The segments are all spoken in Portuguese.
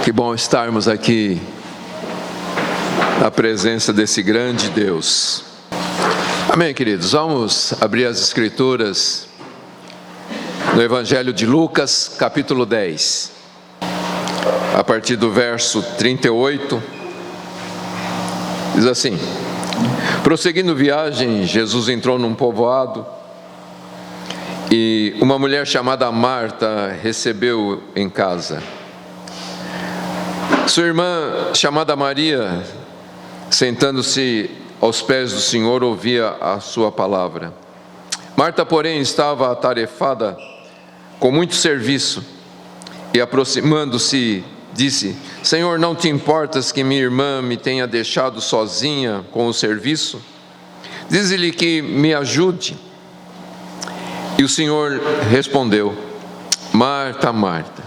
Que bom estarmos aqui na presença desse grande Deus. Amém, queridos? Vamos abrir as Escrituras no Evangelho de Lucas, capítulo 10, a partir do verso 38, diz assim: prosseguindo viagem, Jesus entrou num povoado e uma mulher chamada Marta recebeu em casa. Sua irmã, chamada Maria, sentando-se aos pés do Senhor, ouvia a sua palavra. Marta, porém, estava atarefada com muito serviço e, aproximando-se, disse: Senhor, não te importas que minha irmã me tenha deixado sozinha com o serviço? Dize-lhe que me ajude. E o Senhor respondeu: Marta, Marta,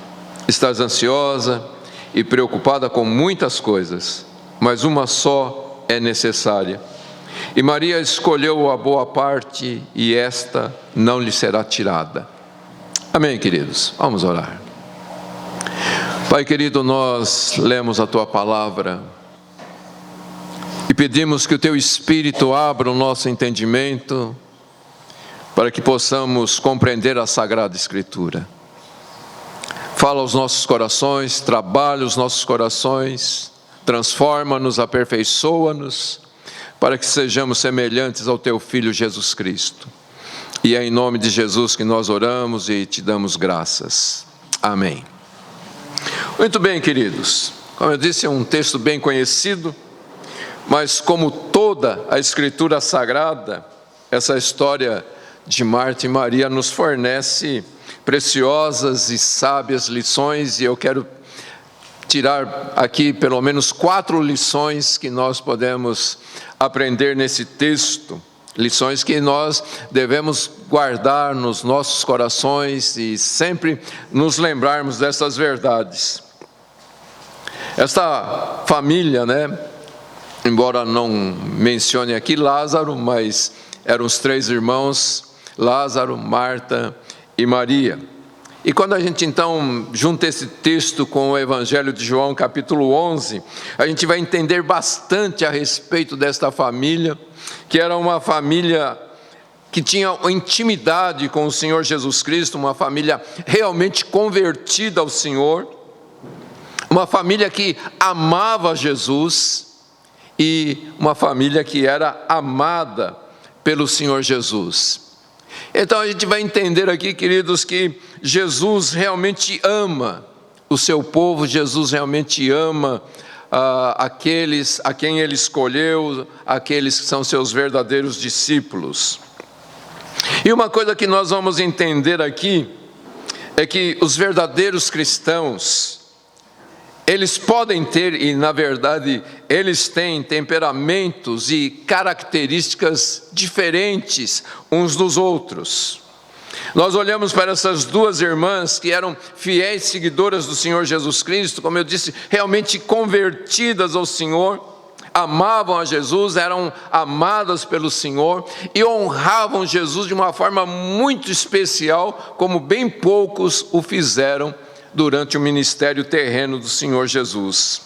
estás ansiosa e preocupada com muitas coisas, mas uma só é necessária. E Maria escolheu a boa parte, e esta não lhe será tirada. Amém, queridos? Vamos orar. Pai querido, nós lemos a Tua palavra e pedimos que o Teu Espírito abra o nosso entendimento para que possamos compreender a Sagrada Escritura. Fala aos nossos corações, trabalha os nossos corações, transforma-nos, aperfeiçoa-nos, para que sejamos semelhantes ao Teu Filho Jesus Cristo. E é em nome de Jesus que nós oramos e te damos graças. Amém. Muito bem, queridos. Como eu disse, é um texto bem conhecido, mas como toda a Escritura Sagrada, essa história de Marta e Maria nos fornece preciosas e sábias lições, e eu quero tirar aqui pelo menos 4 lições que nós podemos aprender nesse texto, lições que nós devemos guardar nos nossos corações e sempre nos lembrarmos dessas verdades. Esta família, embora não mencione aqui Lázaro, mas eram os 3 irmãos, Lázaro, Marta e Maria. E quando a gente então junta esse texto com o Evangelho de João, capítulo 11, a gente vai entender bastante a respeito desta família, que era uma família que tinha intimidade com o Senhor Jesus Cristo, uma família realmente convertida ao Senhor, uma família que amava Jesus e uma família que era amada pelo Senhor Jesus. Então a gente vai entender aqui, queridos, que Jesus realmente ama o seu povo, Jesus realmente ama aqueles a quem Ele escolheu, aqueles que são seus verdadeiros discípulos. E uma coisa que nós vamos entender aqui é que os verdadeiros cristãos, eles podem ter, e na verdade eles têm, temperamentos e características diferentes uns dos outros. Nós olhamos para essas 2 irmãs que eram fiéis seguidoras do Senhor Jesus Cristo, como eu disse, realmente convertidas ao Senhor, amavam a Jesus, eram amadas pelo Senhor e honravam Jesus de uma forma muito especial, como bem poucos o fizeram durante o ministério terreno do Senhor Jesus.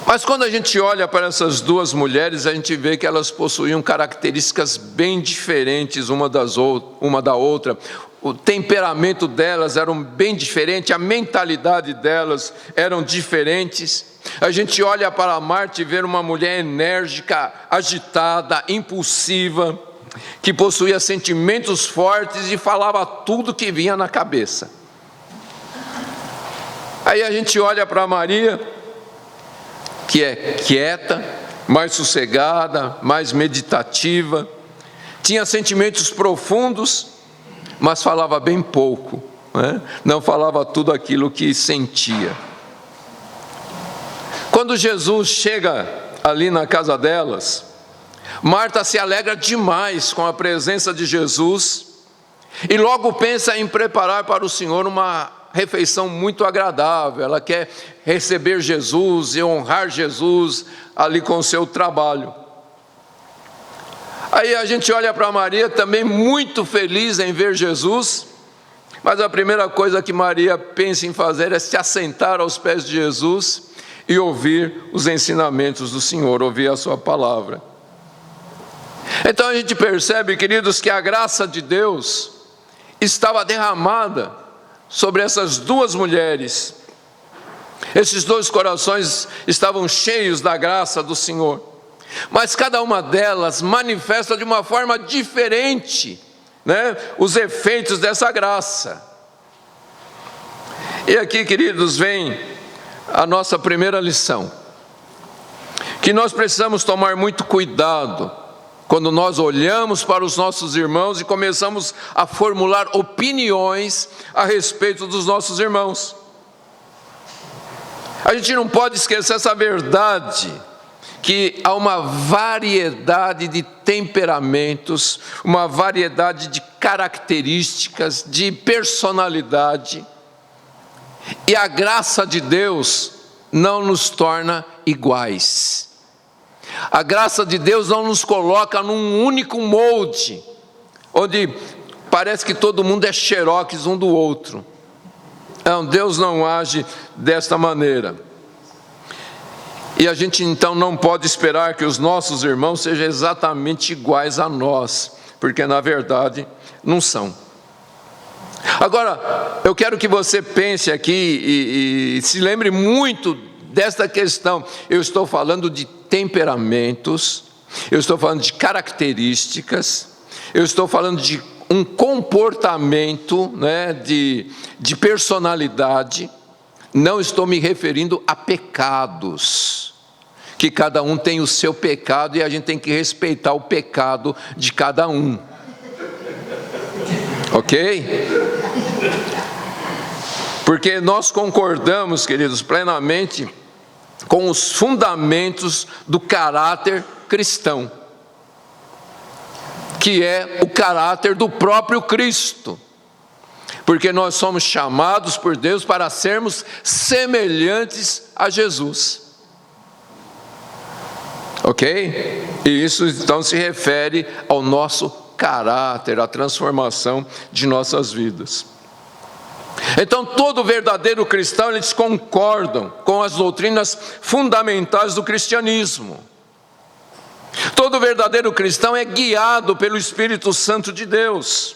Mas quando a gente olha para essas 2 mulheres, a gente vê que elas possuíam características bem diferentes uma da outra. O temperamento delas era bem diferente, a mentalidade delas eram diferentes. A gente olha para Marta e vê uma mulher enérgica, agitada, impulsiva, que possuía sentimentos fortes e falava tudo que vinha na cabeça. Aí a gente olha para Maria, que é quieta, mais sossegada, mais meditativa, tinha sentimentos profundos, mas falava bem pouco, não falava tudo aquilo que sentia. Quando Jesus chega ali na casa delas, Marta se alegra demais com a presença de Jesus e logo pensa em preparar para o Senhor uma refeição muito agradável. Ela quer receber Jesus e honrar Jesus ali com o seu trabalho. Aí a gente olha para Maria também muito feliz em ver Jesus, Mas a primeira coisa que Maria pensa em fazer é se assentar aos pés de Jesus e ouvir os ensinamentos do Senhor, ouvir a sua palavra. Então a gente percebe, queridos, que a graça de Deus estava derramada sobre essas duas mulheres. Esses dois corações estavam cheios da graça do Senhor, mas cada uma delas manifesta de uma forma diferente, os efeitos dessa graça. E aqui, queridos, vem a nossa primeira lição, que nós precisamos tomar muito cuidado quando nós olhamos para os nossos irmãos e começamos a formular opiniões a respeito dos nossos irmãos. A gente não pode esquecer essa verdade, que há uma variedade de temperamentos, uma variedade de características, de personalidade, e a graça de Deus não nos torna iguais. A graça de Deus não nos coloca num único molde, onde parece que todo mundo é xerox um do outro. Não, Deus não age desta maneira. E a gente então não pode esperar que os nossos irmãos sejam exatamente iguais a nós, porque na verdade não são. Agora, eu quero que você pense aqui e se lembre muito desta questão. Eu estou falando de temperamentos, eu estou falando de características, eu estou falando de um comportamento, de personalidade. Não estou me referindo a pecados, que cada um tem o seu pecado e a gente tem que respeitar o pecado de cada um. Ok? Porque nós concordamos, queridos, plenamente com os fundamentos do caráter cristão, que é o caráter do próprio Cristo, porque nós somos chamados por Deus para sermos semelhantes a Jesus. Ok? E isso então se refere ao nosso caráter, à transformação de nossas vidas. Então todo verdadeiro cristão, eles concordam com as doutrinas fundamentais do cristianismo. Todo verdadeiro cristão é guiado pelo Espírito Santo de Deus.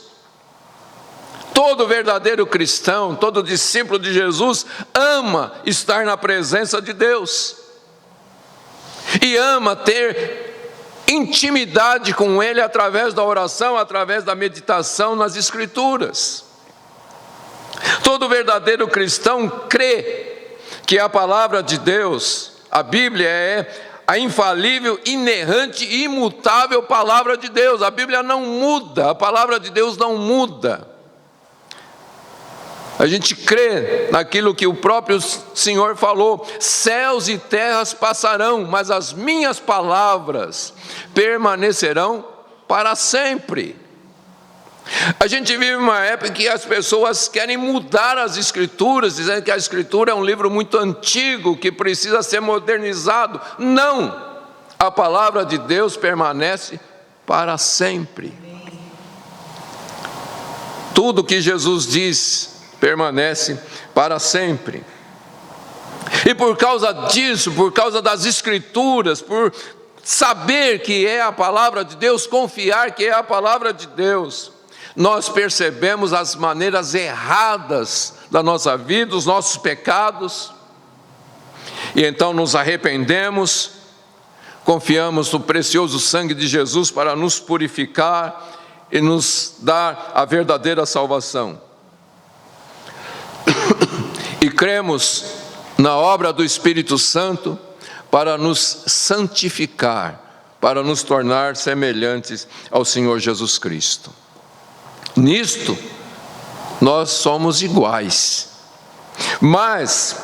Todo verdadeiro cristão, todo discípulo de Jesus ama estar na presença de Deus e ama ter intimidade com Ele através da oração, através da meditação nas Escrituras. Todo verdadeiro cristão crê que a palavra de Deus, a Bíblia, é a infalível, inerrante e imutável palavra de Deus. A Bíblia não muda, a palavra de Deus não muda. A gente crê naquilo que o próprio Senhor falou: céus e terras passarão, mas as minhas palavras permanecerão para sempre. A gente vive uma época em que as pessoas querem mudar as Escrituras, dizendo que a Escritura é um livro muito antigo, que precisa ser modernizado. Não! A palavra de Deus permanece para sempre. Tudo que Jesus diz permanece para sempre. E por causa disso, por causa das Escrituras, por saber que é a palavra de Deus, confiar que é a palavra de Deus, nós percebemos as maneiras erradas da nossa vida, os nossos pecados, e então nos arrependemos, confiamos no precioso sangue de Jesus para nos purificar e nos dar a verdadeira salvação. E cremos na obra do Espírito Santo para nos santificar, para nos tornar semelhantes ao Senhor Jesus Cristo. Nisto, nós somos iguais, mas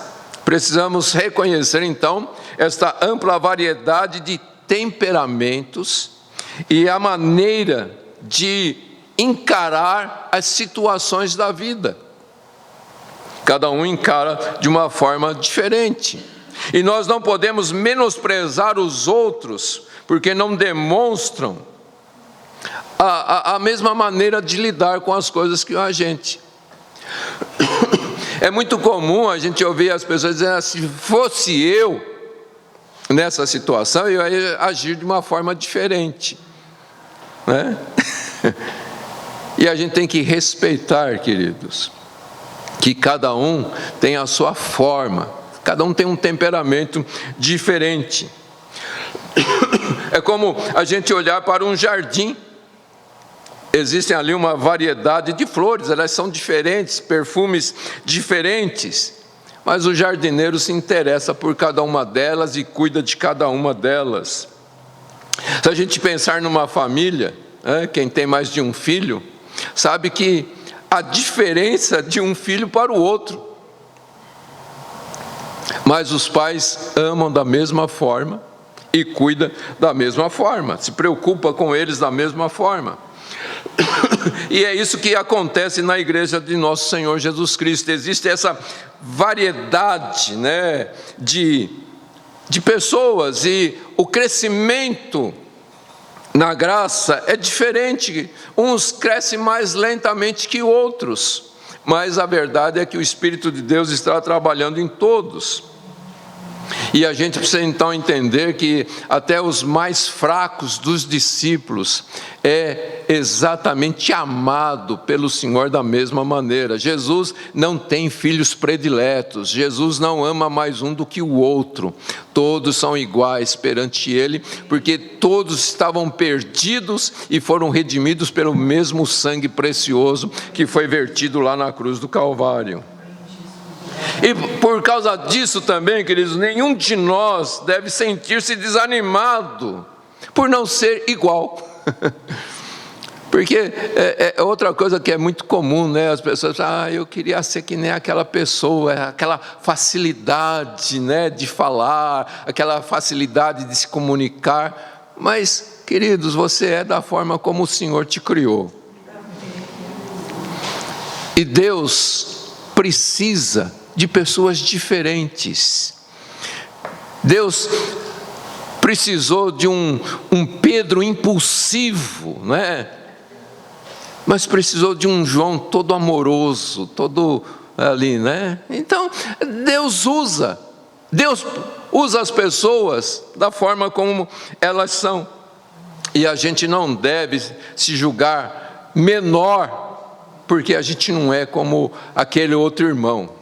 precisamos reconhecer então esta ampla variedade de temperamentos e a maneira de encarar as situações da vida. Cada um encara de uma forma diferente, e nós não podemos menosprezar os outros, porque não demonstram a mesma maneira de lidar com as coisas que a gente. É muito comum a gente ouvir as pessoas dizendo: se fosse eu nessa situação, eu ia agir de uma forma diferente, né? E a gente tem que respeitar, queridos, que cada um tem a sua forma, cada um tem um temperamento diferente. É como a gente olhar para um jardim. Existem ali uma variedade de flores, elas são diferentes, perfumes diferentes, mas o jardineiro se interessa por cada uma delas e cuida de cada uma delas. Se a gente pensar numa família, quem tem mais de um filho, sabe que a diferença de um filho para o outro, mas os pais amam da mesma forma e cuidam da mesma forma, se preocupa com eles da mesma forma. E é isso que acontece na igreja de nosso Senhor Jesus Cristo. Existe essa variedade, né, de pessoas, e o crescimento na graça é diferente. Uns crescem mais lentamente que outros, mas a verdade é que o Espírito de Deus está trabalhando em todos. E a gente precisa então entender que até os mais fracos dos discípulos é exatamente amado pelo Senhor da mesma maneira. Jesus não tem filhos prediletos, Jesus não ama mais um do que o outro. Todos são iguais perante Ele, porque todos estavam perdidos e foram redimidos pelo mesmo sangue precioso que foi vertido lá na cruz do Calvário. E por causa disso também, queridos, nenhum de nós deve sentir-se desanimado por não ser igual. Porque é outra coisa que é muito comum, né? As pessoas falam: eu queria ser que nem aquela pessoa, aquela facilidade, né, de falar, aquela facilidade de se comunicar. Mas, queridos, você é da forma como o Senhor te criou. E Deus precisa de pessoas diferentes. Deus precisou de um Pedro impulsivo, né? Mas precisou de um João todo amoroso, todo ali, né? Então, Deus usa as pessoas da forma como elas são. E a gente não deve se julgar menor, porque a gente não é como aquele outro irmão.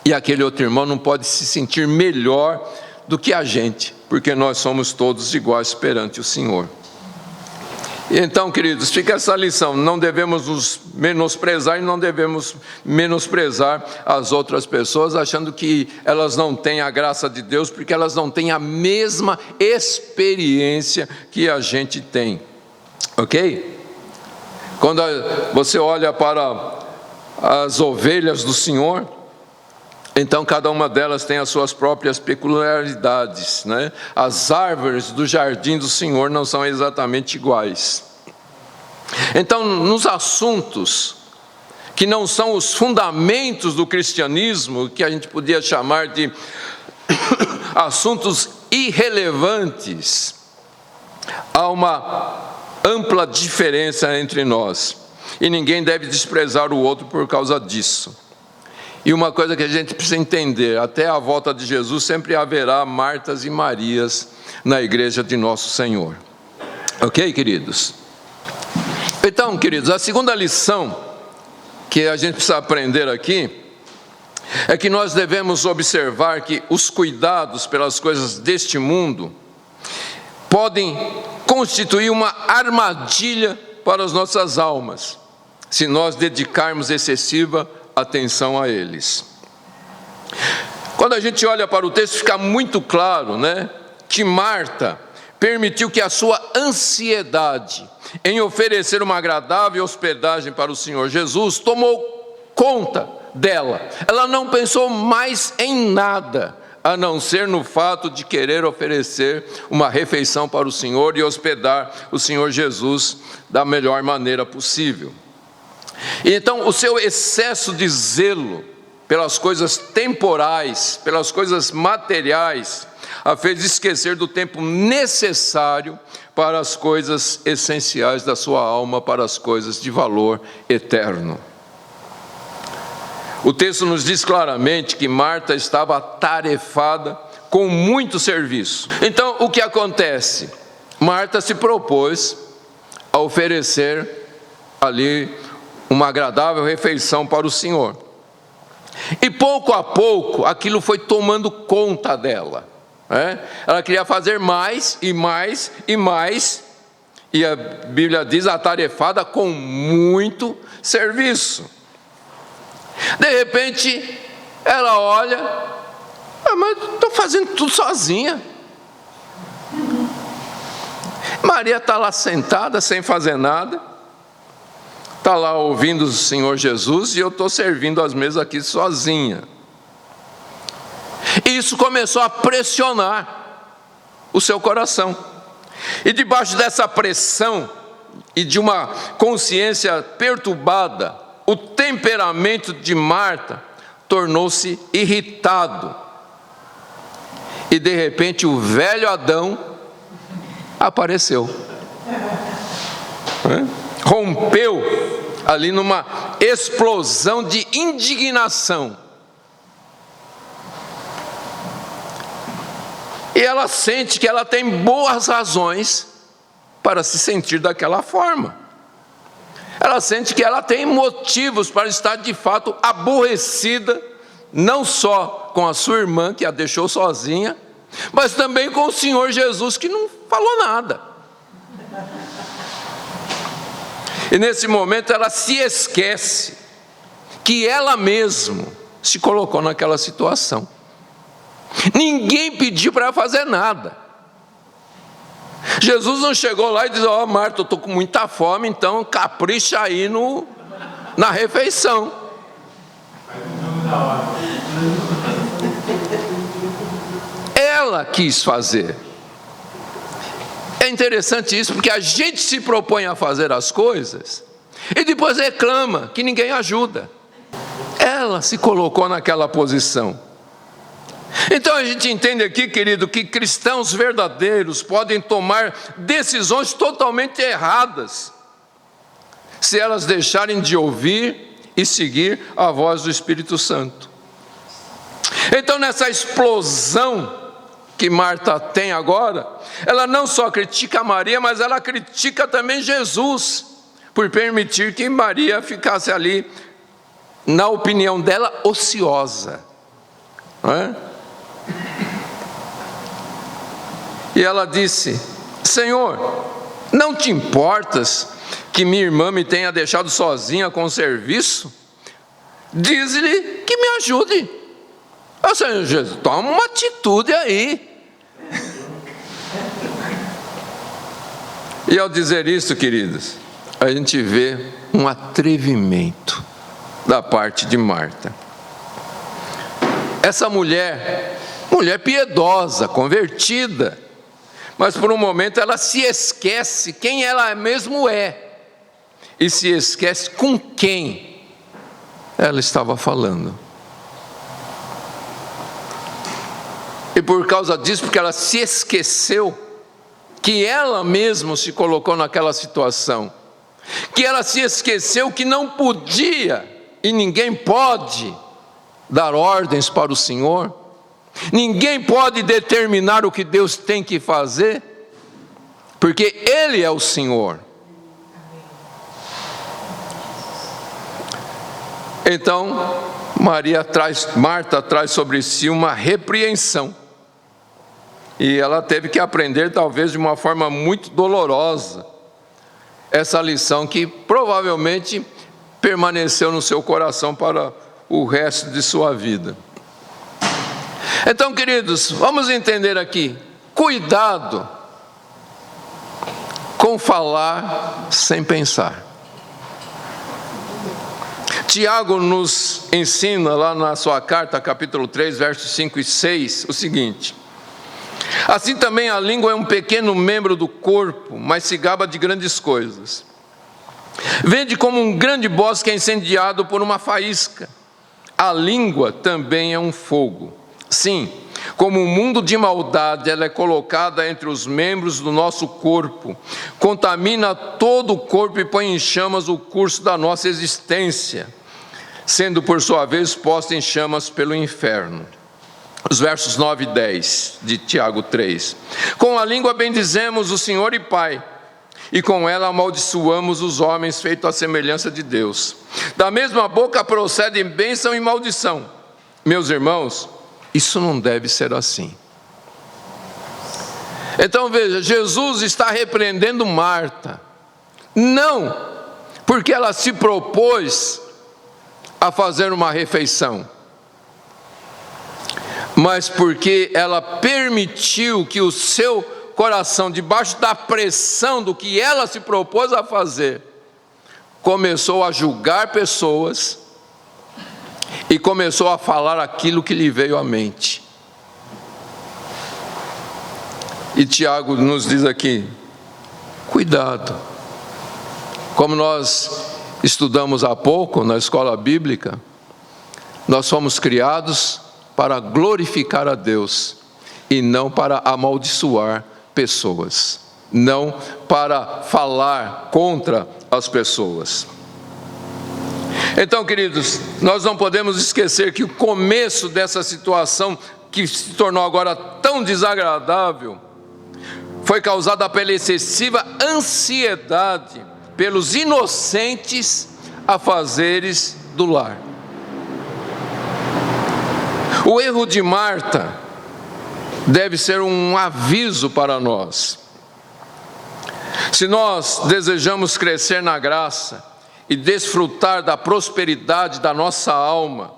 E aquele outro irmão não pode se sentir melhor do que a gente, porque nós somos todos iguais perante o Senhor. Então, queridos, fica essa lição: não devemos nos menosprezar e não devemos menosprezar as outras pessoas, achando que elas não têm a graça de Deus, porque elas não têm a mesma experiência que a gente tem, ok? Quando você olha para as ovelhas do Senhor, então cada uma delas tem as suas próprias peculiaridades, né? As árvores do jardim do Senhor não são exatamente iguais. Então, nos assuntos que não são os fundamentos do cristianismo, que a gente podia chamar de assuntos irrelevantes, há uma ampla diferença entre nós, e ninguém deve desprezar o outro por causa disso. E uma coisa que a gente precisa entender: até a volta de Jesus sempre haverá Martas e Marias na igreja de nosso Senhor. Ok, queridos? Então, queridos, a segunda lição que a gente precisa aprender aqui é que nós devemos observar que os cuidados pelas coisas deste mundo podem constituir uma armadilha para as nossas almas, se nós dedicarmos excessiva atenção a eles. Quando a gente olha para o texto, fica muito claro, né, que Marta permitiu que a sua ansiedade em oferecer uma agradável hospedagem para o Senhor Jesus tomou conta dela. Ela não pensou mais em nada, a não ser no fato de querer oferecer uma refeição para o Senhor e hospedar o Senhor Jesus da melhor maneira possível. E então o seu excesso de zelo pelas coisas temporais, pelas coisas materiais, a fez esquecer do tempo necessário para as coisas essenciais da sua alma, para as coisas de valor eterno. O texto nos diz claramente que Marta estava atarefada com muito serviço. Então, o que acontece? Marta se propôs a oferecer ali uma agradável refeição para o Senhor. E pouco a pouco, aquilo foi tomando conta dela. Ela queria fazer mais e mais e mais, e a Bíblia diz atarefada com muito serviço. De repente, ela olha, mas estou fazendo tudo sozinha. Maria está lá sentada, sem fazer nada, está lá ouvindo o Senhor Jesus, e eu estou servindo as mesas aqui sozinha. E isso começou a pressionar o seu coração. E debaixo dessa pressão e de uma consciência perturbada, o temperamento de Marta tornou-se irritado. E de repente o velho Adão apareceu. Rompeu ali numa explosão de indignação. E ela sente que ela tem boas razões para se sentir daquela forma. Ela sente que ela tem motivos para estar de fato aborrecida, não só com a sua irmã que a deixou sozinha, mas também com o Senhor Jesus que não falou nada. E nesse momento ela se esquece que ela mesma se colocou naquela situação. Ninguém pediu para ela fazer nada. Jesus não chegou lá e disse: ó, Marta, eu estou com muita fome, então capricha aí na refeição. Ela quis fazer. É interessante isso, porque a gente se propõe a fazer as coisas e depois reclama que ninguém ajuda. Ela se colocou naquela posição. Então a gente entende aqui, querido, que cristãos verdadeiros podem tomar decisões totalmente erradas se elas deixarem de ouvir e seguir a voz do Espírito Santo. Então, nessa explosão que Marta tem agora, ela não só critica Maria, mas ela critica também Jesus, por permitir que Maria ficasse ali, na opinião dela, ociosa. Não é? E ela disse: Senhor, não te importas que minha irmã me tenha deixado sozinha com o serviço? Diz-lhe que me ajude. Senhor Jesus, toma uma atitude aí. E ao dizer isso, queridos, a gente vê um atrevimento da parte de Marta. Essa mulher piedosa, convertida, mas por um momento ela se esquece quem ela mesmo é, e se esquece com quem ela estava falando. E por causa disso, porque ela se esqueceu que ela mesma se colocou naquela situação, que ela se esqueceu que não podia, e ninguém pode dar ordens para o Senhor, ninguém pode determinar o que Deus tem que fazer, porque Ele é o Senhor. Então, Marta traz sobre si uma repreensão, e ela teve que aprender, talvez de uma forma muito dolorosa, essa lição que provavelmente permaneceu no seu coração para o resto de sua vida. Então, queridos, vamos entender aqui: cuidado com falar sem pensar. Tiago nos ensina lá na sua carta, capítulo 3, versos 5 e 6, o seguinte: assim também a língua é um pequeno membro do corpo, mas se gaba de grandes coisas. Vede como um grande bosque é incendiado por uma faísca. A língua também é um fogo. Sim, como um mundo de maldade, ela é colocada entre os membros do nosso corpo, contamina todo o corpo e põe em chamas o curso da nossa existência. sendo por sua vez posta em chamas pelo inferno. Os versos 9 e 10 de Tiago 3. Com a língua bendizemos o Senhor e Pai, e com ela amaldiçoamos os homens feitos à semelhança de Deus. Da mesma boca procedem bênção e maldição. Meus irmãos, isso não deve ser assim. Então veja, Jesus está repreendendo Marta, não porque ela se propôs a fazer uma refeição, mas porque ela permitiu que o seu coração, debaixo da pressão do que ela se propôs a fazer, começou a julgar pessoas e começou a falar aquilo que lhe veio à mente. E Tiago nos diz aqui, cuidado. Como nós estudamos há pouco na escola bíblica, nós fomos criados para glorificar a Deus e não para amaldiçoar pessoas, não para falar contra as pessoas. Então, queridos, nós não podemos esquecer que o começo dessa situação, que se tornou agora tão desagradável, foi causada pela excessiva ansiedade pelos inocentes afazeres do lar. O erro de Marta deve ser um aviso para nós. Se nós desejamos crescer na graça e desfrutar da prosperidade da nossa alma,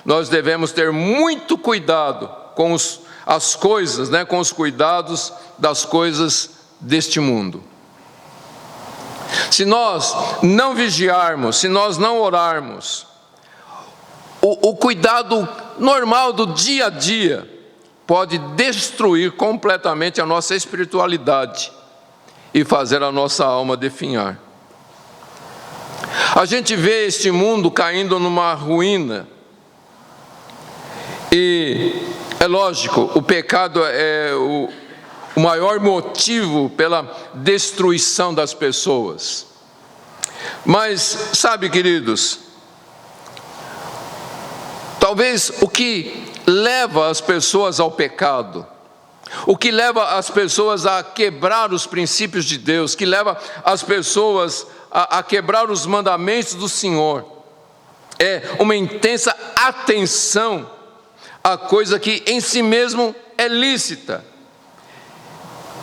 nós devemos ter muito cuidado com as coisas, com os cuidados das coisas deste mundo. Se nós não vigiarmos, se nós não orarmos, o cuidado normal do dia a dia pode destruir completamente a nossa espiritualidade e fazer a nossa alma definhar. A gente vê este mundo caindo numa ruína, e é lógico, o pecado é o maior motivo pela destruição das pessoas. Mas, sabe, queridos, talvez o que leva as pessoas ao pecado, o que leva as pessoas a quebrar os princípios de Deus, que leva as pessoas a quebrar os mandamentos do Senhor, é uma intensa atenção à coisa que em si mesmo é lícita,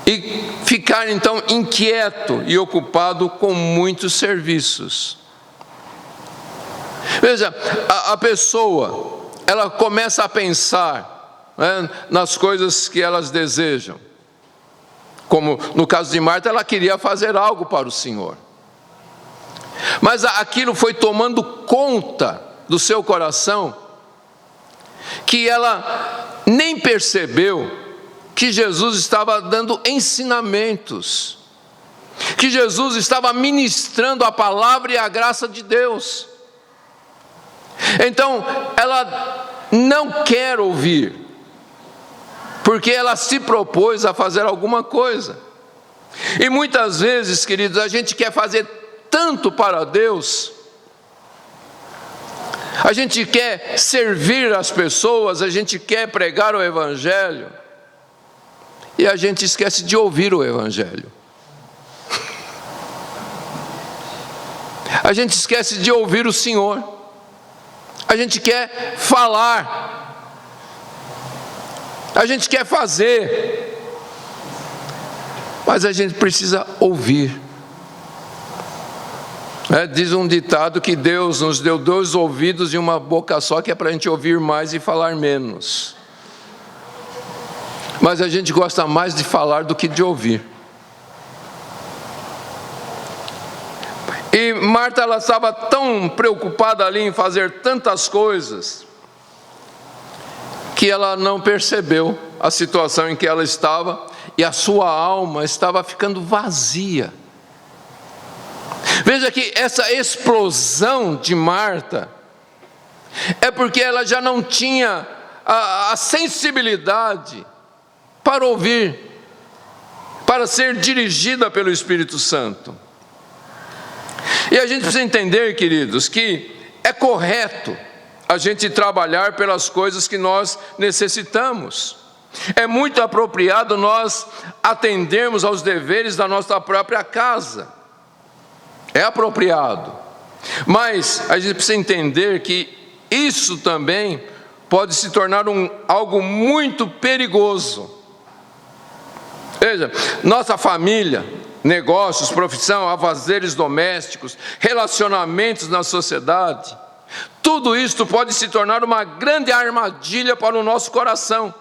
e ficar então inquieto e ocupado com muitos serviços. Veja, a pessoa, ela começa a pensar nas coisas que elas desejam. Como no caso de Marta, ela queria fazer algo para o Senhor, mas aquilo foi tomando conta do seu coração, que ela nem percebeu que Jesus estava dando ensinamentos, que Jesus estava ministrando a palavra e a graça de Deus. Então, ela não quer ouvir, porque ela se propôs a fazer alguma coisa. E muitas vezes, queridos, a gente quer fazer tanto para Deus, a gente quer servir as pessoas, a gente quer pregar o Evangelho, e a gente esquece de ouvir o Evangelho. A gente esquece de ouvir o Senhor. A gente quer falar, a gente quer fazer, mas a gente precisa ouvir. Diz um ditado que Deus nos deu 2 ouvidos e uma boca só, que é para a gente ouvir mais e falar menos. Mas a gente gosta mais de falar do que de ouvir. E Marta, ela estava tão preocupada ali em fazer tantas coisas, que ela não percebeu a situação em que ela estava, e a sua alma estava ficando vazia. Veja que essa explosão de Marta é porque ela já não tinha a sensibilidade para ouvir, para ser dirigida pelo Espírito Santo. E a gente precisa entender, queridos, que É correto a gente trabalhar pelas coisas que nós necessitamos. É muito apropriado nós atendermos aos deveres da nossa própria casa. É apropriado. Mas a gente precisa entender que isso também pode se tornar algo muito perigoso. Veja, nossa família, negócios, profissão, afazeres domésticos, relacionamentos na sociedade, tudo isto pode se tornar uma grande armadilha para o nosso coração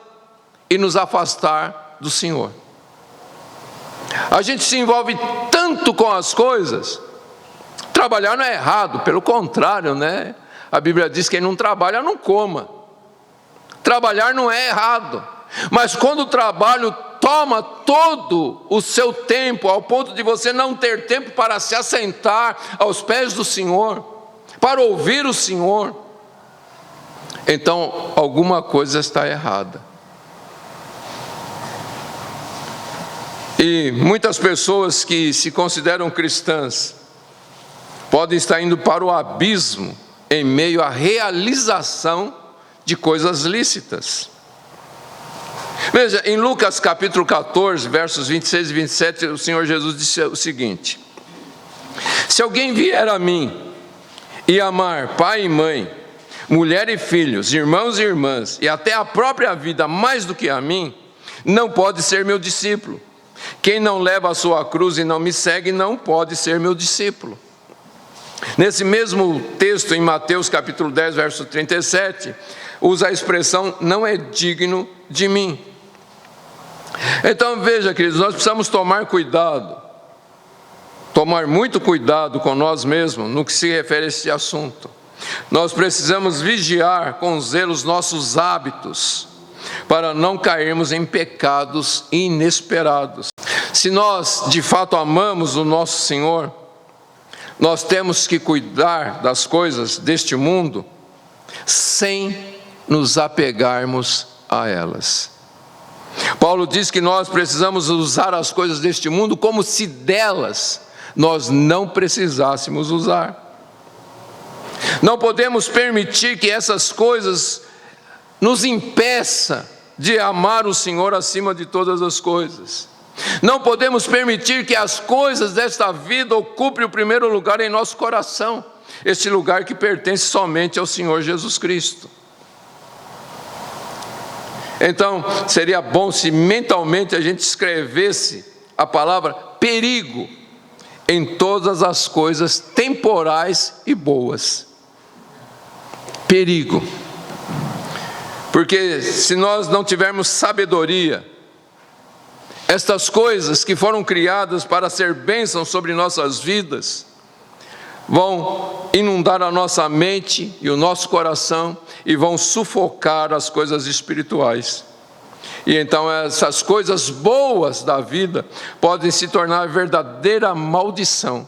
e nos afastar do Senhor. A gente se envolve tanto com as coisas. Trabalhar não é errado, pelo contrário, né? A Bíblia diz que quem não trabalha não coma. Trabalhar não é errado, mas quando o trabalho toma todo o seu tempo, ao ponto de você não ter tempo para se assentar aos pés do Senhor, para ouvir o Senhor, então alguma coisa está errada. E muitas pessoas que se consideram cristãs podem estar indo para o abismo em meio à realização de coisas lícitas. Veja, em Lucas capítulo 14, versos 26 e 27, o Senhor Jesus disse o seguinte: se alguém vier a mim e amar pai e mãe, mulher e filhos, irmãos e irmãs, e até a própria vida mais do que a mim, não pode ser meu discípulo. Quem não leva a sua cruz e não me segue, não pode ser meu discípulo. Nesse mesmo texto, em Mateus capítulo 10, verso 37, usa a expressão, não é digno de mim. Então veja, queridos, nós precisamos tomar muito cuidado com nós mesmos no que se refere a esse assunto. Nós precisamos vigiar com zelo os nossos hábitos, para não cairmos em pecados inesperados. Se nós de fato amamos o nosso Senhor, nós temos que cuidar das coisas deste mundo sem nos apegarmos a elas. Paulo diz que nós precisamos usar as coisas deste mundo como se delas nós não precisássemos usar. Não podemos permitir que essas coisas nos impeça de amar o Senhor acima de todas as coisas. Não podemos permitir que as coisas desta vida ocupem o primeiro lugar em nosso coração, este lugar que pertence somente ao Senhor Jesus Cristo. Então, seria bom se mentalmente a gente escrevesse a palavra perigo em todas as coisas temporais e boas. Perigo. Porque se nós não tivermos sabedoria, estas coisas que foram criadas para ser bênção sobre nossas vidas, vão inundar a nossa mente e o nosso coração e vão sufocar as coisas espirituais. E então essas coisas boas da vida podem se tornar verdadeira maldição,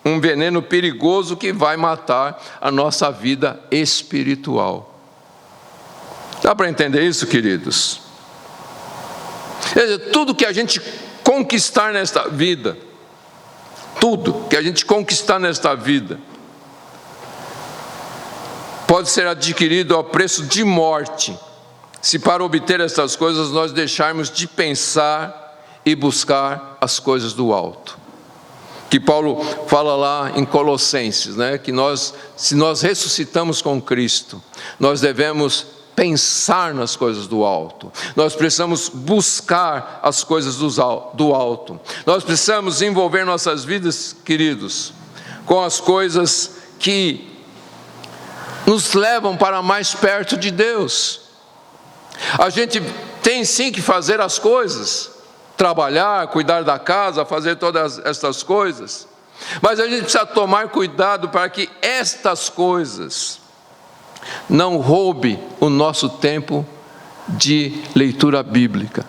um veneno perigoso que vai matar a nossa vida espiritual. Dá para entender isso, queridos? Veja, tudo que a gente conquistar nesta vida, tudo que a gente conquistar nesta vida, pode ser adquirido ao preço de morte, se para obter essas coisas nós deixarmos de pensar e buscar as coisas do alto. Que Paulo fala lá em Colossenses, né? Que se nós ressuscitamos com Cristo, nós devemos pensar nas coisas do alto. Nós precisamos buscar as coisas do alto. Nós precisamos envolver nossas vidas, queridos, com as coisas que nos levam para mais perto de Deus. A gente tem sim que fazer as coisas, trabalhar, cuidar da casa, fazer todas estas coisas, mas a gente precisa tomar cuidado para que estas coisas não roube o nosso tempo de leitura bíblica.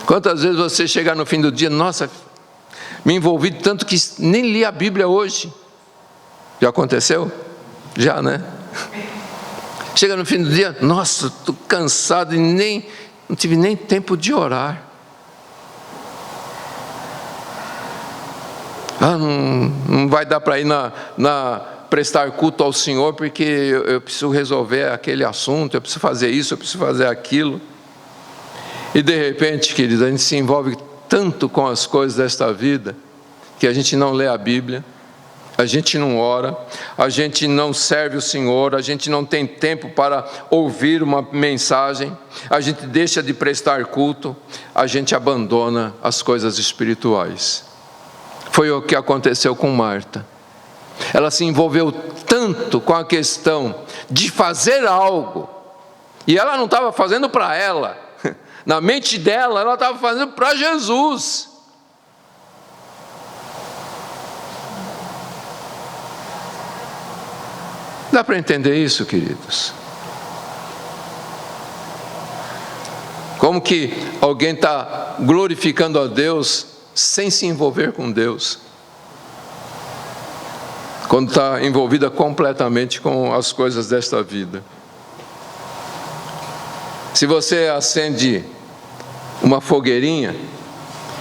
Quantas vezes você chega no fim do dia, nossa, me envolvi tanto que nem li a Bíblia hoje. Já aconteceu? Já, né? Chega no fim do dia, nossa, estou cansado e não tive nem tempo de orar. Não vai dar para ir prestar culto ao Senhor, porque eu preciso resolver aquele assunto, eu preciso fazer isso, eu preciso fazer aquilo. E de repente, querido, a gente se envolve tanto com as coisas desta vida, que a gente não lê a Bíblia, a gente não ora, a gente não serve o Senhor, a gente não tem tempo para ouvir uma mensagem, a gente deixa de prestar culto, a gente abandona as coisas espirituais. Foi o que aconteceu com Marta. Ela se envolveu tanto com a questão de fazer algo, e ela não estava fazendo para ela, na mente dela, ela estava fazendo para Jesus. Dá para entender isso, queridos? Como que alguém está glorificando a Deus sem se envolver com Deus? Quando está envolvida completamente com as coisas desta vida. Se você acende uma fogueirinha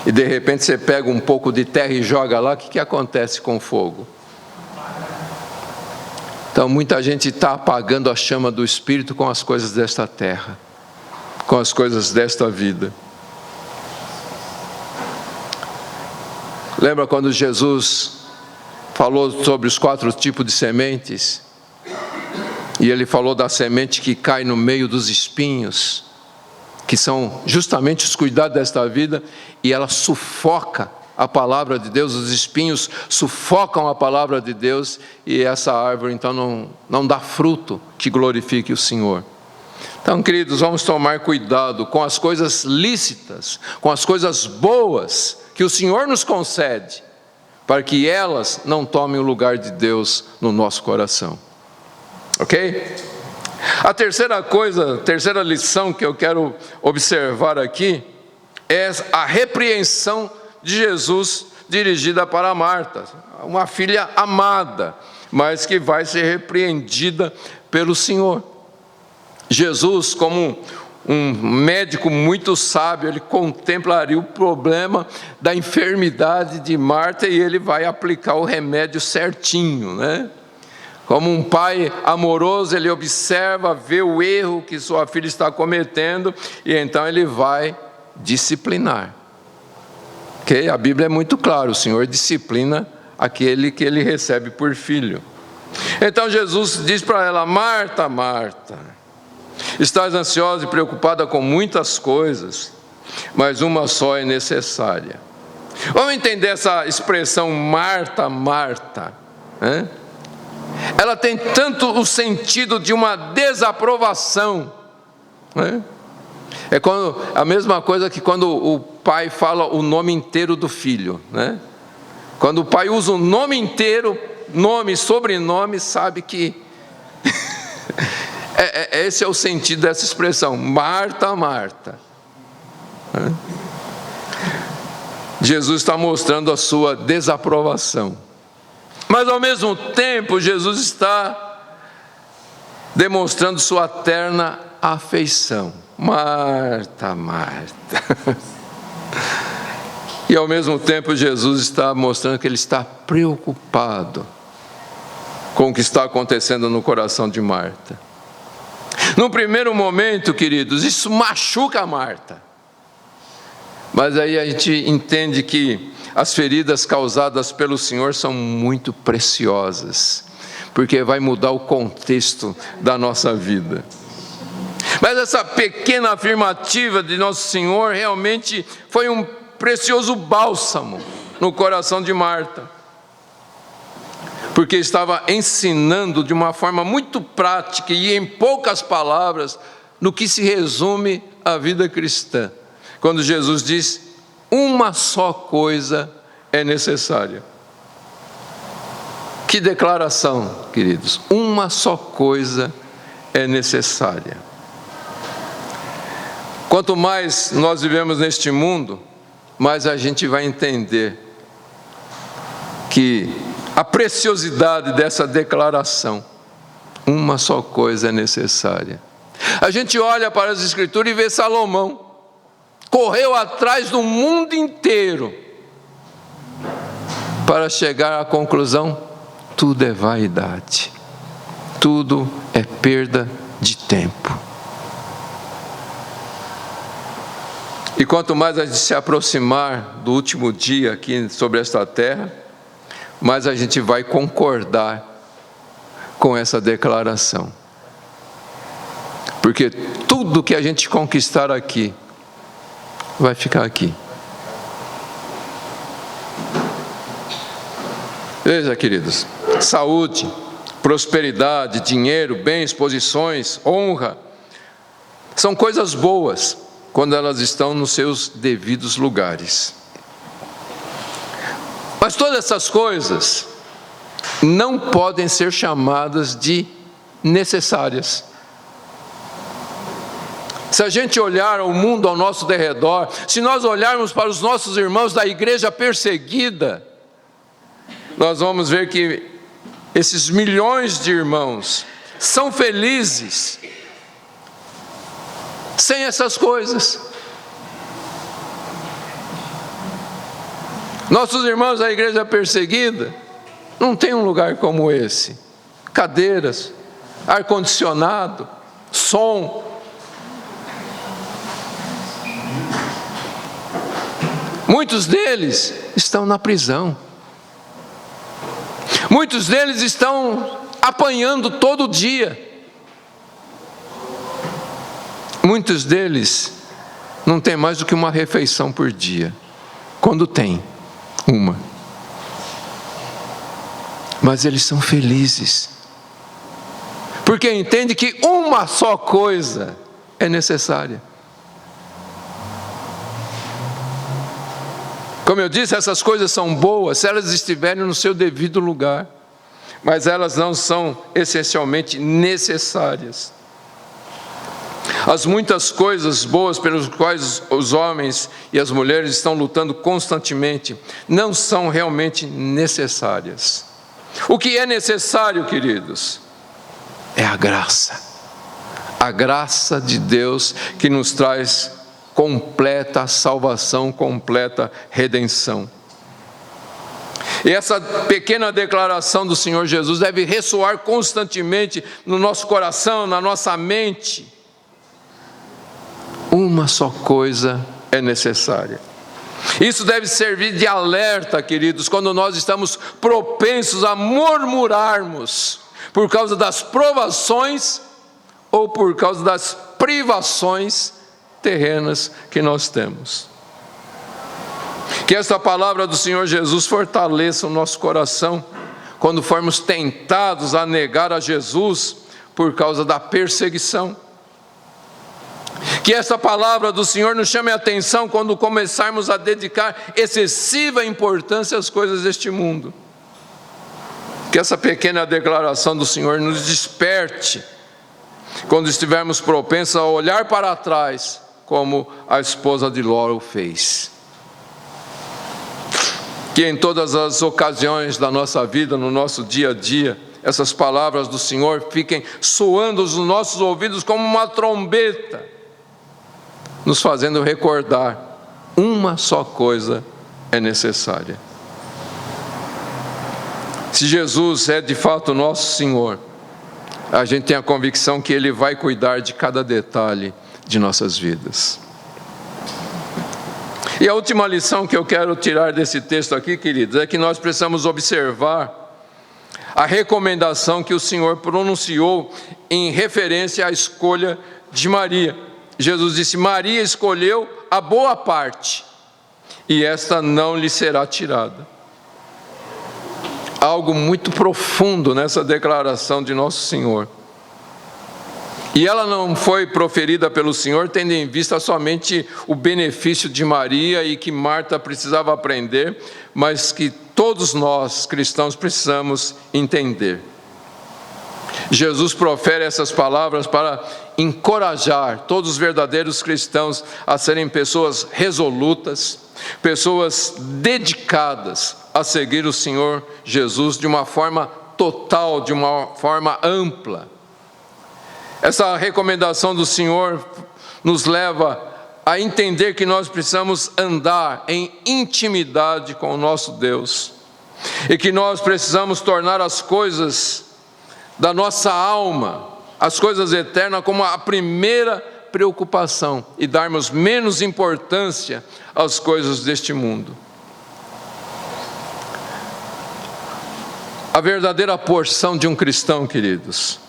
e de repente você pega um pouco de terra e joga lá, o que acontece com o fogo? Então muita gente está apagando a chama do Espírito com as coisas desta terra, com as coisas desta vida. Lembra quando Jesus falou sobre os 4 tipos de sementes? E ele falou da semente que cai no meio dos espinhos, que são justamente os cuidados desta vida, e ela sufoca a palavra de Deus, os espinhos sufocam a palavra de Deus, e essa árvore então não dá fruto que glorifique o Senhor. Então, queridos, vamos tomar cuidado com as coisas lícitas, com as coisas boas que o Senhor nos concede, para que elas não tomem o lugar de Deus no nosso coração. Ok? A terceira lição que eu quero observar aqui é a repreensão de Jesus dirigida para Marta, uma filha amada, mas que vai ser repreendida pelo Senhor. Jesus, como um médico muito sábio, ele contemplaria o problema da enfermidade de Marta e ele vai aplicar o remédio certinho, né? Como um pai amoroso, ele observa, vê o erro que sua filha está cometendo e então ele vai disciplinar. Okay? A Bíblia é muito clara, o Senhor disciplina aquele que ele recebe por filho. Então Jesus diz para ela: Marta, Marta, estás ansiosa e preocupada com muitas coisas, mas uma só é necessária. Vamos entender essa expressão Marta, Marta, né? Ela tem tanto o sentido de uma desaprovação, né? É a mesma coisa que quando o pai fala o nome inteiro do filho, né? Quando o pai usa o nome inteiro, nome e sobrenome, sabe que esse é o sentido dessa expressão, Marta, Marta. Jesus está mostrando a sua desaprovação. Mas ao mesmo tempo, Jesus está demonstrando sua terna afeição. Marta, Marta. E ao mesmo tempo, Jesus está mostrando que ele está preocupado com o que está acontecendo no coração de Marta. No primeiro momento, queridos, isso machuca a Marta. Mas aí a gente entende que as feridas causadas pelo Senhor são muito preciosas, porque vai mudar o contexto da nossa vida. Mas essa pequena afirmativa de nosso Senhor realmente foi um precioso bálsamo no coração de Marta, porque estava ensinando de uma forma muito prática e em poucas palavras no que se resume a vida cristã. Quando Jesus diz: uma só coisa é necessária. Que declaração, queridos! Uma só coisa é necessária. Quanto mais nós vivemos neste mundo, mais a gente vai entender que a preciosidade dessa declaração, uma só coisa é necessária. A gente olha para as Escrituras e vê Salomão, correu atrás do mundo inteiro para chegar à conclusão: tudo é vaidade, tudo é perda de tempo. E quanto mais a gente se aproximar do último dia aqui sobre esta terra, mais a gente vai concordar com essa declaração. Porque tudo que a gente conquistar aqui, vai ficar aqui. Veja, queridos, saúde, prosperidade, dinheiro, bens, posições, honra, são coisas boas quando elas estão nos seus devidos lugares. Mas todas essas coisas não podem ser chamadas de necessárias. Se a gente olhar o mundo ao nosso derredor, se nós olharmos para os nossos irmãos da igreja perseguida, nós vamos ver que esses milhões de irmãos são felizes sem essas coisas. Nossos irmãos da igreja perseguida não tem um lugar como esse: cadeiras, ar-condicionado, som. Muitos deles estão na prisão. Muitos deles estão apanhando todo dia. Muitos deles não têm mais do que uma refeição por dia, quando tem uma. Mas eles são felizes, porque entendem que uma só coisa é necessária. Como eu disse, essas coisas são boas se elas estiverem no seu devido lugar, mas elas não são essencialmente necessárias. As muitas coisas boas pelas quais os homens e as mulheres estão lutando constantemente não são realmente necessárias. O que é necessário, queridos, é a graça de Deus que nos traz completa salvação, completa redenção. E essa pequena declaração do Senhor Jesus deve ressoar constantemente no nosso coração, na nossa mente. Uma só coisa é necessária. Isso deve servir de alerta, queridos, quando nós estamos propensos a murmurarmos por causa das provações ou por causa das privações terrenas que nós temos. Que esta palavra do Senhor Jesus fortaleça o nosso coração quando formos tentados a negar a Jesus por causa da perseguição. Que esta palavra do Senhor nos chame a atenção quando começarmos a dedicar excessiva importância às coisas deste mundo. Que essa pequena declaração do Senhor nos desperte quando estivermos propensos a olhar para trás, como a esposa de Ló o fez. Que em todas as ocasiões da nossa vida, no nosso dia a dia, essas palavras do Senhor fiquem soando nos nossos ouvidos como uma trombeta, nos fazendo recordar: uma só coisa é necessária. Se Jesus é de fato nosso Senhor, a gente tem a convicção que Ele vai cuidar de cada detalhe de nossas vidas. E a última lição que eu quero tirar desse texto aqui, queridos, é que nós precisamos observar a recomendação que o Senhor pronunciou em referência à escolha de Maria. Jesus disse: Maria escolheu a boa parte, e esta não lhe será tirada. Algo muito profundo nessa declaração de nosso Senhor. E ela não foi proferida pelo Senhor tendo em vista somente o benefício de Maria e que Marta precisava aprender, mas que todos nós cristãos precisamos entender. Jesus profere essas palavras para encorajar todos os verdadeiros cristãos a serem pessoas resolutas, pessoas dedicadas a seguir o Senhor Jesus de uma forma total, de uma forma ampla. Essa recomendação do Senhor nos leva a entender que nós precisamos andar em intimidade com o nosso Deus, e que nós precisamos tornar as coisas da nossa alma, as coisas eternas, como a primeira preocupação e darmos menos importância às coisas deste mundo. A verdadeira porção de um cristão, queridos,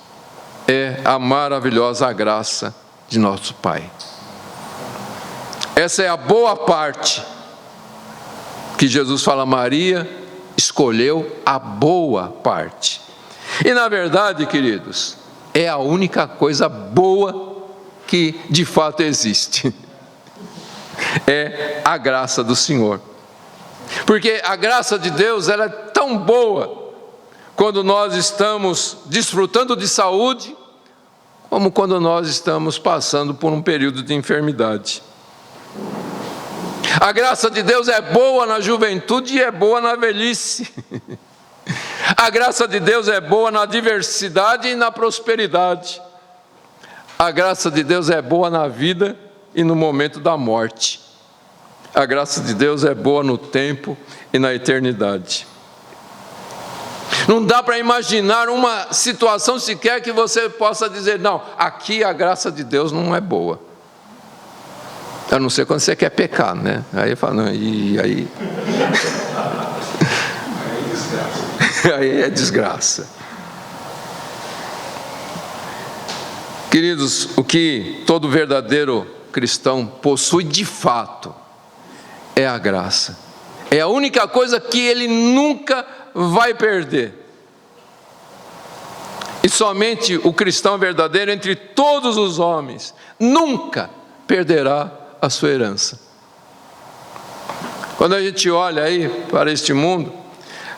é a maravilhosa graça de nosso Pai. Essa é a boa parte que Jesus fala, Maria escolheu a boa parte. E na verdade, queridos, é a única coisa boa que de fato existe. É a graça do Senhor. Porque a graça de Deus, ela é tão boa quando nós estamos desfrutando de saúde, como quando nós estamos passando por um período de enfermidade. A graça de Deus é boa na juventude e é boa na velhice. A graça de Deus é boa na adversidade e na prosperidade. A graça de Deus é boa na vida e no momento da morte. A graça de Deus é boa no tempo e na eternidade. Não dá para imaginar uma situação sequer que você possa dizer, não, aqui a graça de Deus não é boa. A não ser quando você quer pecar, né? Aí fala, não, e aí... aí é desgraça. Queridos, o que todo verdadeiro cristão possui de fato é a graça. É a única coisa que ele nunca vai perder. E somente o cristão verdadeiro entre todos os homens nunca perderá a sua herança. Quando a gente olha aí para este mundo,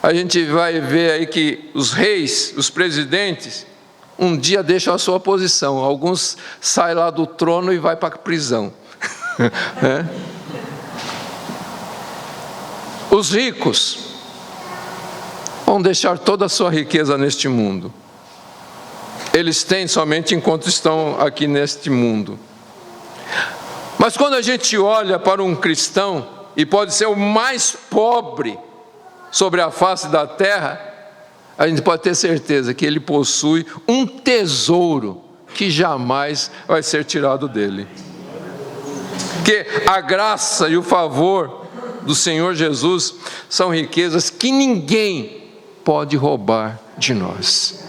a gente vai ver aí que os reis, os presidentes, um dia deixam a sua posição. Alguns saem lá do trono e vai para a prisão. Os ricos vão deixar toda a sua riqueza neste mundo. Eles têm somente enquanto estão aqui neste mundo. Mas quando a gente olha para um cristão, e pode ser o mais pobre sobre a face da terra, a gente pode ter certeza que ele possui um tesouro que jamais vai ser tirado dele. Que a graça e o favor do Senhor Jesus são riquezas que ninguém pode roubar de nós.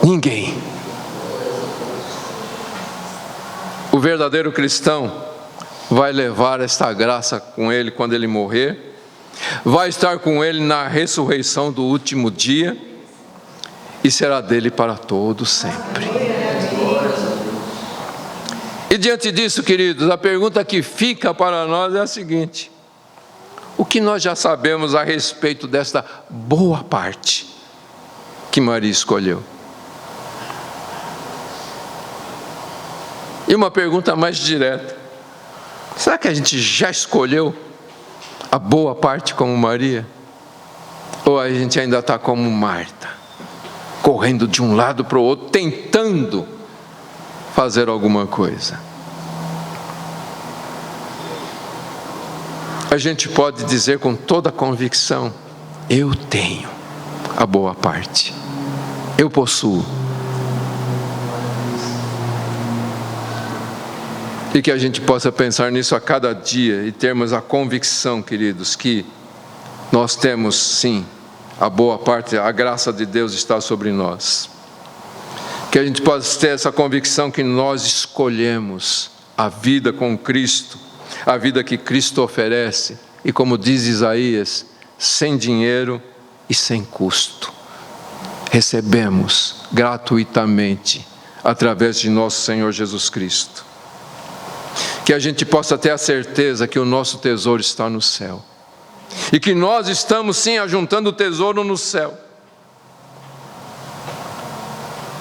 Ninguém. O verdadeiro cristão vai levar esta graça com ele quando ele morrer, vai estar com ele na ressurreição do último dia e será dele para todo sempre. E diante disso, queridos, a pergunta que fica para nós é a seguinte: o que nós já sabemos a respeito desta boa parte que Maria escolheu? E uma pergunta mais direta: será que a gente já escolheu a boa parte como Maria? Ou a gente ainda está como Marta, correndo de um lado para o outro, tentando fazer alguma coisa? A gente pode dizer com toda a convicção: eu tenho a boa parte, eu possuo. E que a gente possa pensar nisso a cada dia e termos a convicção, queridos, que nós temos sim a boa parte, a graça de Deus está sobre nós. Que a gente possa ter essa convicção que nós escolhemos a vida com Cristo, a vida que Cristo oferece, e como diz Isaías, sem dinheiro e sem custo. Recebemos gratuitamente através de nosso Senhor Jesus Cristo. Que a gente possa ter a certeza que o nosso tesouro está no céu. E que nós estamos sim ajuntando o tesouro no céu.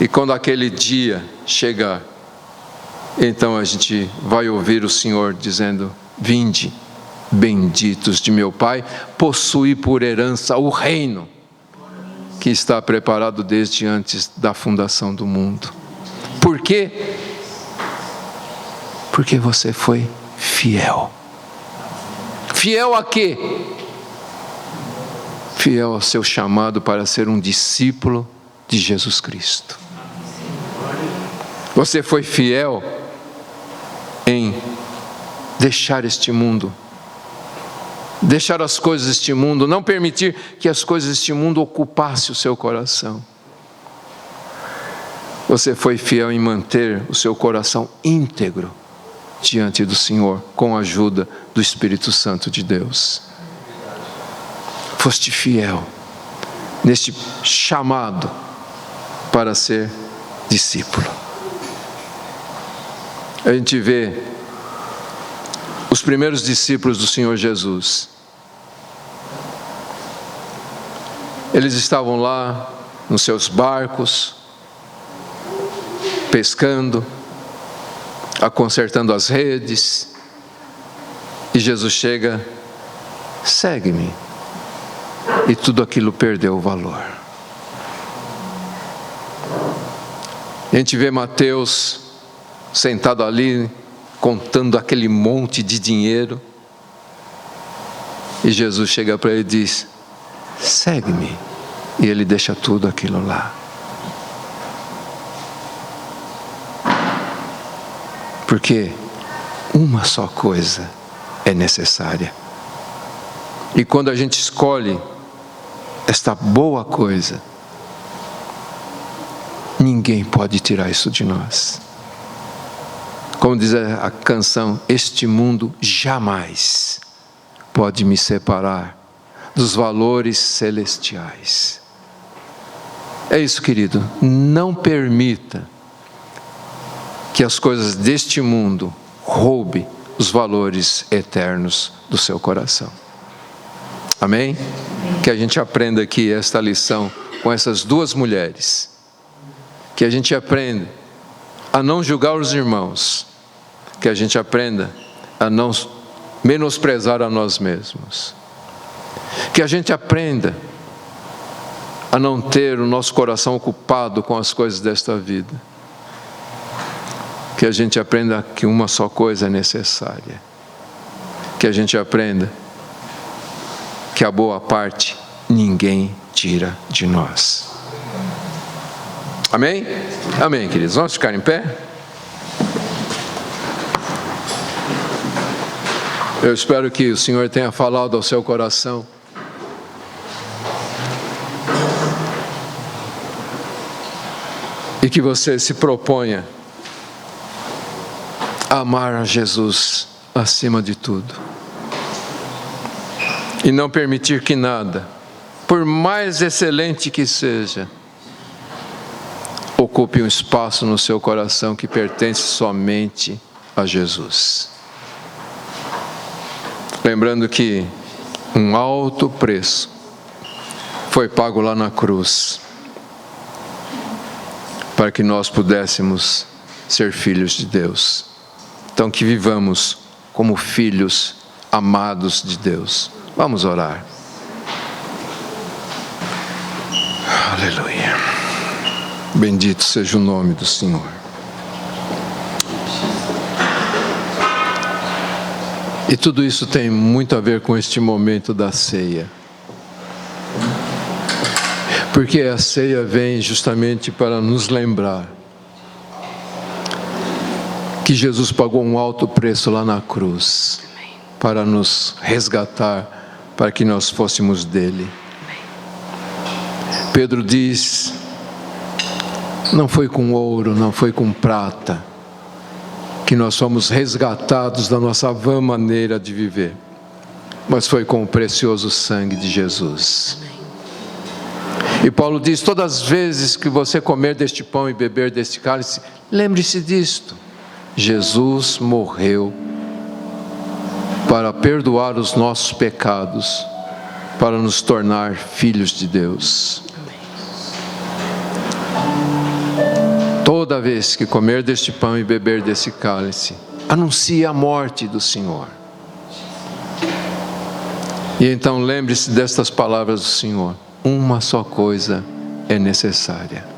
E quando aquele dia chegar, então a gente vai ouvir o Senhor dizendo: vinde, benditos de meu Pai, possui por herança o reino que está preparado desde antes da fundação do mundo. Por quê? Porque você foi fiel. Fiel a quê? fiel ao seu chamado para ser um discípulo de Jesus Cristo. Você foi fiel em deixar este mundo, deixar as coisas deste mundo, não permitir que as coisas deste mundo ocupassem o seu coração. Você foi fiel em manter o seu coração íntegro diante do Senhor, com a ajuda do Espírito Santo de Deus. Foste fiel neste chamado para ser discípulo. A gente vê os primeiros discípulos do Senhor Jesus. Eles estavam lá nos seus barcos, pescando, consertando as redes, e Jesus chega: segue-me. E tudo aquilo perdeu o valor. A gente vê Mateus sentado ali, contando aquele monte de dinheiro, e Jesus chega para ele e diz: segue-me. E ele deixa tudo aquilo lá. Porque uma só coisa é necessária. E quando a gente escolhe esta boa coisa, ninguém pode tirar isso de nós. Como diz a canção, este mundo jamais pode me separar dos valores celestiais. É isso, querido. Não permita que as coisas deste mundo roubem os valores eternos do seu coração. Amém? Que a gente aprenda aqui esta lição com essas duas mulheres. Que a gente aprenda a não julgar os irmãos. Que a gente aprenda a não menosprezar a nós mesmos. Que a gente aprenda a não ter o nosso coração ocupado com as coisas desta vida. Que a gente aprenda que uma só coisa é necessária. Que a gente aprenda que a boa parte ninguém tira de nós. Amém? Amém, queridos. Vamos ficar em pé? Eu espero que o Senhor tenha falado ao seu coração. E que você se proponha a amar a Jesus acima de tudo. E não permitir que nada, por mais excelente que seja, ocupe um espaço no seu coração que pertence somente a Jesus. Lembrando que um alto preço foi pago lá na cruz, para que nós pudéssemos ser filhos de Deus. Então que vivamos como filhos amados de Deus. Vamos orar. Aleluia. Bendito seja o nome do Senhor. E tudo isso tem muito a ver com este momento da ceia. Porque a ceia vem justamente para nos lembrar que Jesus pagou um alto preço lá na cruz para nos resgatar, para que nós fôssemos dele. Pedro diz: não foi com ouro, não foi com prata que nós fomos resgatados da nossa vã maneira de viver, mas foi com o precioso sangue de Jesus. E Paulo diz: todas as vezes que você comer deste pão e beber deste cálice, lembre-se disto: Jesus morreu para perdoar os nossos pecados, para nos tornar filhos de Deus. Toda vez que comer deste pão e beber desse cálice, anuncie a morte do Senhor. E então lembre-se destas palavras do Senhor: uma só coisa é necessária.